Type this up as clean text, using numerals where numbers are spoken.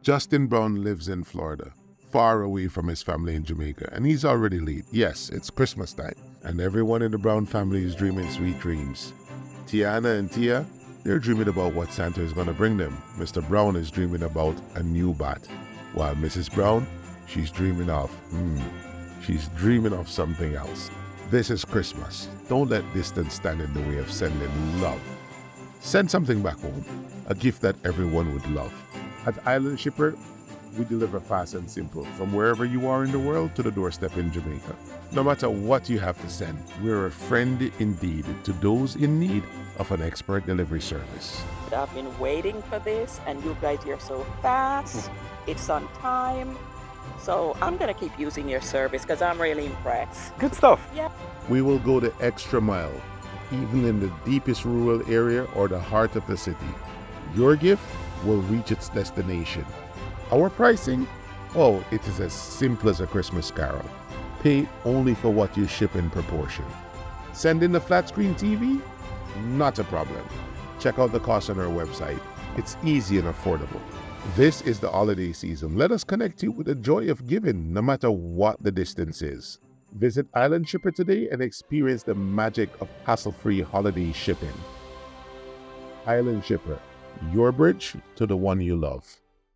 Justin Brown lives in Florida, far away from his family in Jamaica, and he's already late. Yes, it's Christmas time, and everyone in the Brown family is dreaming sweet dreams. Tiana and Tia, they're dreaming about what Santa is going to bring them. Mr. Brown is dreaming about a new bat, while Mrs. Brown, she's dreaming of something else. This is Christmas. Don't let distance stand in the way of sending love. Send something back home, a gift that everyone would love. At Island Shipper, we deliver fast and simple from wherever you are in the world to the doorstep in Jamaica. No matter what you have to send, we're a friend indeed to those in need of an expert delivery service. I've been waiting for this, and you guys are so fast. It's on time. So I'm going to keep using your service because I'm really impressed. Good stuff. Yeah. We will go the extra mile, even in the deepest rural area or the heart of the city. Your gift will reach its destination. Our pricing? Oh, it is as simple as a Christmas carol. Pay only for what you ship in proportion. Send in the flat screen TV? Not a problem. Check out the cost on our website. It's easy and affordable. This is the holiday season. Let us connect you with the joy of giving, no matter what the distance is. Visit Island Shipper today and experience the magic of hassle-free holiday shipping. Island Shipper, your bridge to the one you love.